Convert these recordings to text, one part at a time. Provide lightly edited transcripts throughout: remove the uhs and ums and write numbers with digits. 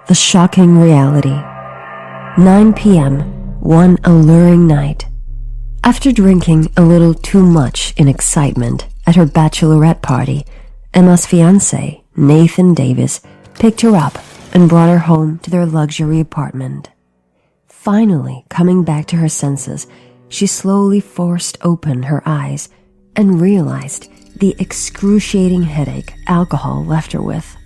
The shocking reality. 9 p.m. one alluring night. After drinking a little too much in excitement at her bachelorette party, Emma's fiancé, Nathan Davis, picked her up and brought her home to their luxury apartment. Finally coming back to her senses, she slowly forced open her eyes and realized the excruciating headache alcohol left her with.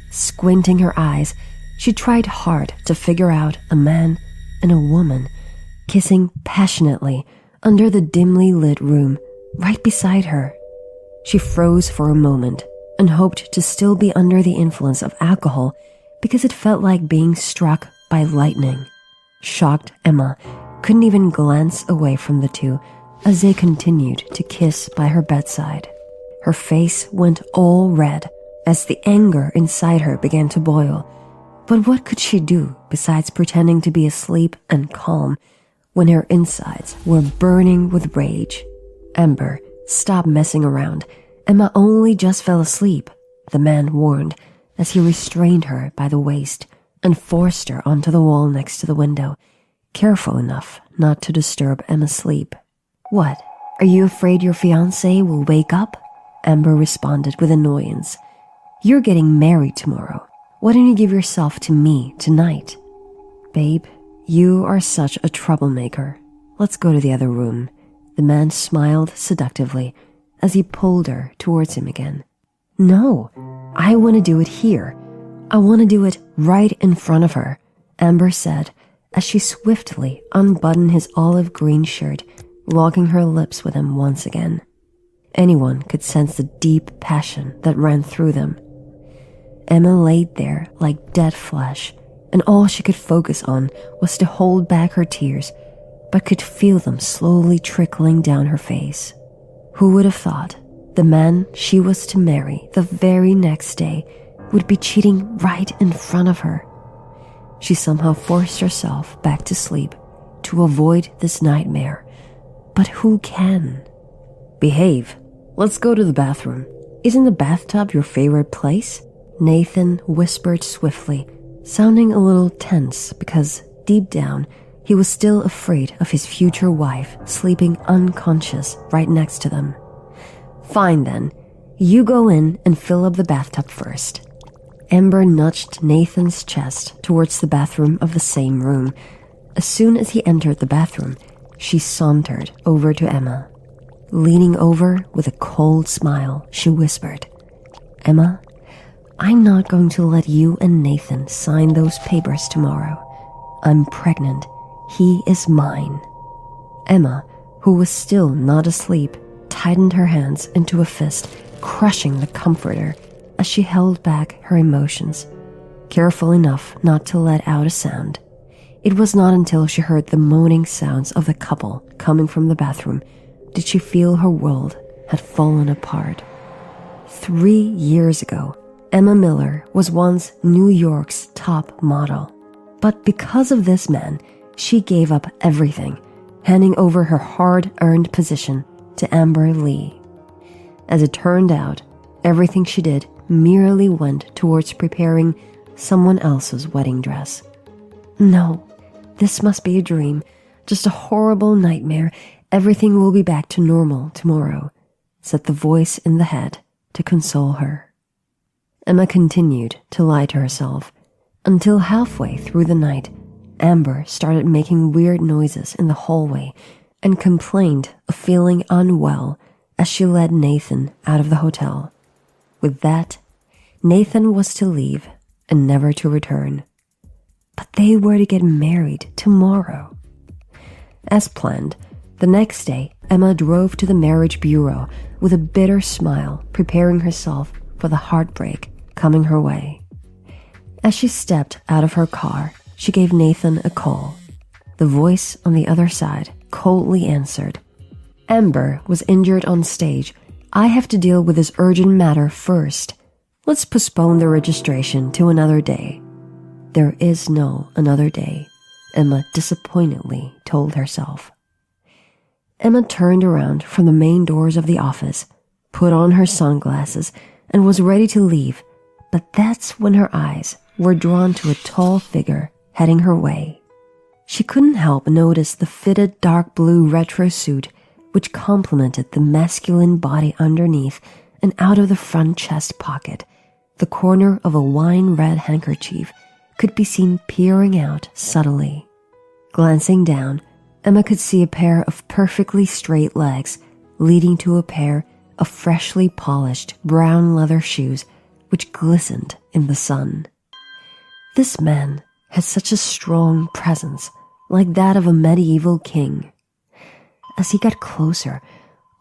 Squinting her eyes, she tried hard to figure out a man and a woman kissing passionately under the dimly lit room right beside her. She froze for a moment and hoped to still be under the influence of alcohol because it felt like being struck by lightning. Shocked Emma couldn't even glance away from the two as they continued to kiss by her bedside. Her face went all red as the anger inside her began to boil. But what could she do besides pretending to be asleep and calm when her insides were burning with rage? Amber, stop messing around. Emma only just fell asleep, the man warned as he restrained her by the waist and forced her onto the wall next to the window, careful enough not to disturb Emma's sleep. What, are you afraid your fiancé will wake up? Amber responded with annoyance. You're getting married tomorrow. Why don't you give yourself to me tonight? Babe, you are such a troublemaker. Let's go to the other room. The man smiled seductively as he pulled her towards him again. No, I want to do it here. I want to do it right in front of her, Amber said as she swiftly unbuttoned his olive green shirt, locking her lips with him once again. Anyone could sense the deep passion that ran through them. Emma laid there like dead flesh, and all she could focus on was to hold back her tears, but could feel them slowly trickling down her face. Who would have thought the man she was to marry the very next day would be cheating right in front of her? She somehow forced herself back to sleep to avoid this nightmare. But who can? Behave. Let's go to the bathroom. Isn't the bathtub your favorite place? Nathan whispered swiftly, sounding a little tense because deep down he was still afraid of his future wife sleeping unconscious right next to them. Fine then, you go in and fill up the bathtub first. Amber nudged Nathan's chest towards the bathroom of the same room. As soon as he entered the bathroom, she sauntered over to Emma. Leaning over with a cold smile, she whispered, Emma, I'm not going to let you and Nathan sign those papers tomorrow. I'm pregnant. He is mine. Emma, who was still not asleep, tightened her hands into a fist, crushing the comforter as she held back her emotions, careful enough not to let out a sound. It was not until she heard the moaning sounds of the couple coming from the bathroom did she feel her world had fallen apart. 3 years ago, Emma Miller was once New York's top model. But because of this man, she gave up everything, handing over her hard-earned position to Amber Lee. As it turned out, everything she did merely went towards preparing someone else's wedding dress. No, this must be a dream, just a horrible nightmare. Everything will be back to normal tomorrow, said the voice in the head to console her. Emma continued to lie to herself until halfway through the night, Amber started making weird noises in the hallway and complained of feeling unwell as she led Nathan out of the hotel. With that, Nathan was to leave and never to return. But they were to get married tomorrow. As planned, the next day, Emma drove to the marriage bureau with a bitter smile, preparing herself for the heartbreak coming her way. As she stepped out of her car, she gave Nathan a call. The voice on the other side coldly answered, Amber was injured on stage. I have to deal with this urgent matter first. Let's postpone the registration to another day. There is no another day, Emma disappointedly told herself. Emma turned around from the main doors of the office, put on her sunglasses, and was ready to leave, but that's when her eyes were drawn to a tall figure heading her way. She couldn't help but notice the fitted dark blue retro suit which complemented the masculine body underneath, and out of the front chest pocket, the corner of a wine-red handkerchief could be seen peering out subtly. Glancing down, Emma could see a pair of perfectly straight legs leading to a pair of freshly polished brown leather shoes which glistened in the sun. This man had such a strong presence, like that of a medieval king. As he got closer,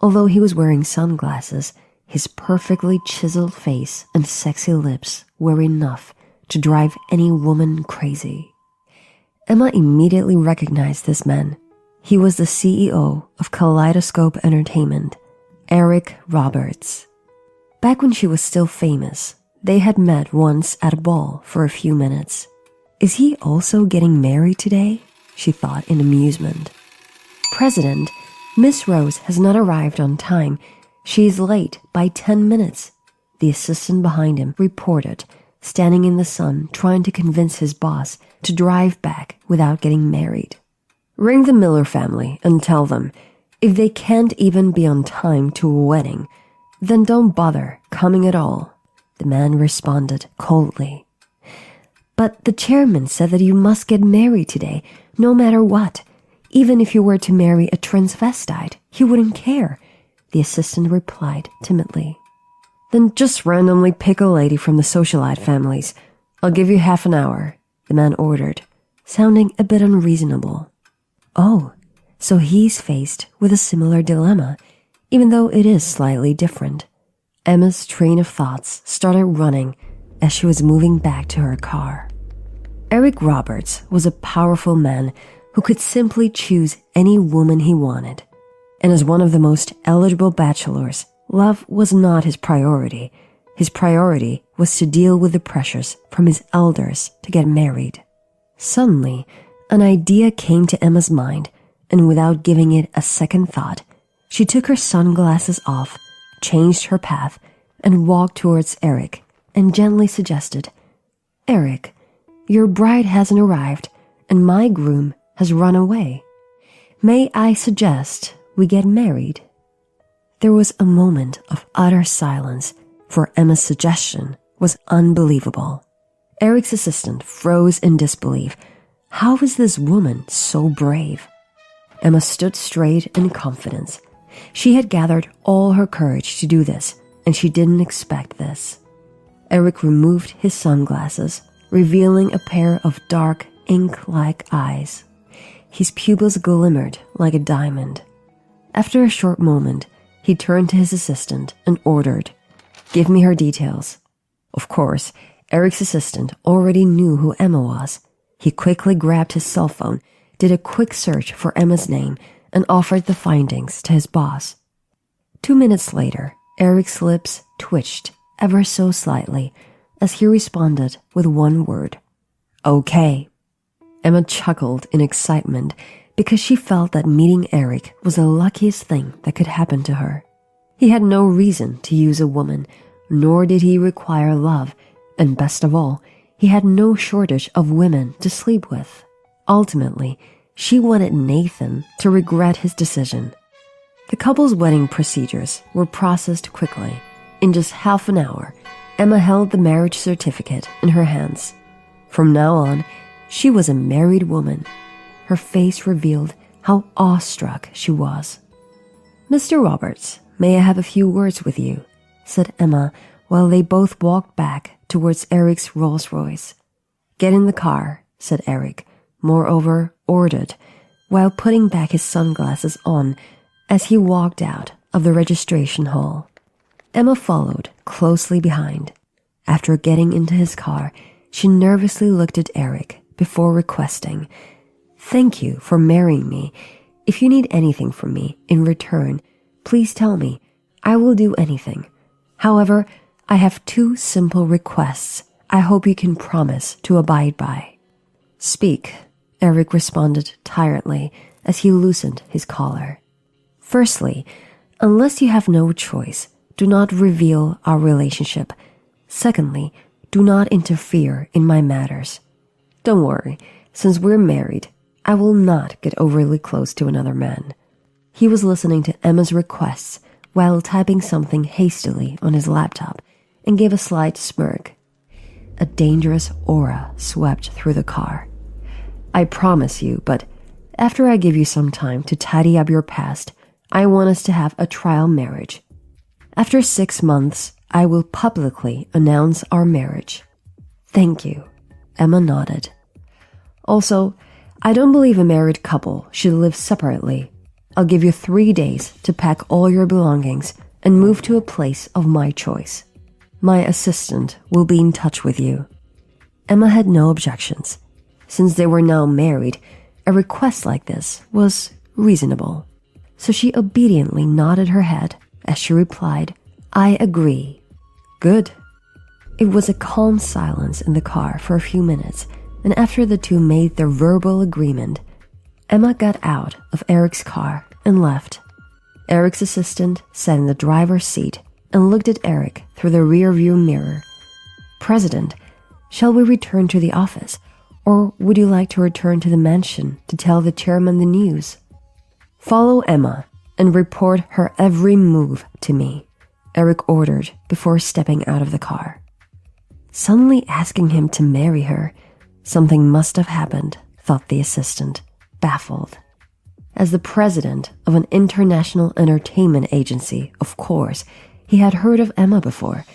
although he was wearing sunglasses, his perfectly chiseled face and sexy lips were enough to drive any woman crazy. Emma immediately recognized this man. He was the CEO of Kaleidoscope Entertainment, Eric Roberts. Back when she was still famous, they had met once at a ball for a few minutes. Is he also getting married today? She thought in amusement. President, Miss Rose has not arrived on time. She is late by 10 minutes, the assistant behind him reported, standing in the sun trying to convince his boss to drive back without getting married. Ring the Miller family and tell them, if they can't even be on time to a wedding, then don't bother coming at all, the man responded coldly. But the chairman said that you must get married today, no matter what. Even if you were to marry a transvestite, he wouldn't care, the assistant replied timidly. Then just randomly pick a lady from the socialite families. I'll give you half an hour, the man ordered, sounding a bit unreasonable. Oh, so he's faced with a similar dilemma, even though it is slightly different. Emma's train of thoughts started running as she was moving back to her car. Eric Roberts was a powerful man who could simply choose any woman he wanted. And as one of the most eligible bachelors, love was not his priority. His priority was to deal with the pressures from his elders to get married. Suddenly, an idea came to Emma's mind, and without giving it a second thought, she took her sunglasses off, changed her path, and walked towards Eric, and gently suggested, Eric, your bride hasn't arrived, and my groom has run away. May I suggest we get married? There was a moment of utter silence, for Emma's suggestion was unbelievable. Eric's assistant froze in disbelief. How was this woman so brave? Emma stood straight in confidence. She had gathered all her courage to do this, and she didn't expect this. Eric removed his sunglasses, revealing a pair of dark, ink-like eyes. His pupils glimmered like a diamond. After a short moment, he turned to his assistant and ordered, "Give me her details." Of course, Eric's assistant already knew who Emma was. He quickly grabbed his cell phone, did a quick search for Emma's name, and offered the findings to his boss. 2 minutes later, Eric's lips twitched ever so slightly as he responded with one word, "Okay." Emma chuckled in excitement because she felt that meeting Eric was the luckiest thing that could happen to her. He had no reason to use a woman, nor did he require love, and best of all, he had no shortage of women to sleep with. Ultimately, she wanted Nathan to regret his decision. The couple's wedding procedures were processed quickly. In just half an hour, Emma held the marriage certificate in her hands. From now on, she was a married woman. Her face revealed how awestruck she was. "Mr. Roberts, may I have a few words with you?" said Emma while they both walked back towards Eric's Rolls-Royce. "Get in the car," said Eric, moreover ordered, while putting back his sunglasses on as he walked out of the registration hall. Emma followed closely behind. After getting into his car, she nervously looked at Eric before requesting, "Thank you for marrying me. If you need anything from me in return, please tell me. I will do anything. However, I have 2 simple requests I hope you can promise to abide by." "Speak," Eric responded tiredly as he loosened his collar. "Firstly, unless you have no choice, do not reveal our relationship. Secondly, do not interfere in my matters. Don't worry, since we're married, I will not get overly close to another man." He was listening to Emma's requests while typing something hastily on his laptop and gave a slight smirk. A dangerous aura swept through the car. "I promise you, but after I give you some time to tidy up your past, I want us to have a trial marriage. After 6 months, I will publicly announce our marriage." "Thank you," Emma nodded. "Also, I don't believe a married couple should live separately. I'll give you 3 days to pack all your belongings and move to a place of my choice. My assistant will be in touch with you." Emma had no objections. Since they were now married, a request like this was reasonable. So she obediently nodded her head as she replied, "I agree." "Good." It was a calm silence in the car for a few minutes, and after the two made their verbal agreement, Emma got out of Eric's car and left. Eric's assistant sat in the driver's seat and looked at Eric through the rearview mirror. "President, shall we return to the office, or would you like to return to the mansion to tell the chairman the news?" "Follow Emma and report her every move to me," Eric ordered before stepping out of the car. Suddenly asking him to marry her, something must have happened, thought the assistant, baffled. As the president of an international entertainment agency, of course, he had heard of Emma before.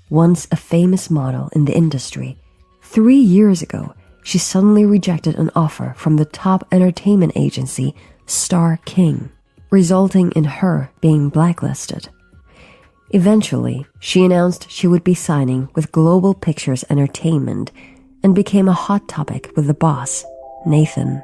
Once a famous model in the industry, 3 years ago, she suddenly rejected an offer from the top entertainment agency, Star King, resulting in her being blacklisted. Eventually, she announced she would be signing with Global Pictures Entertainment and became a hot topic with the boss, Nathan.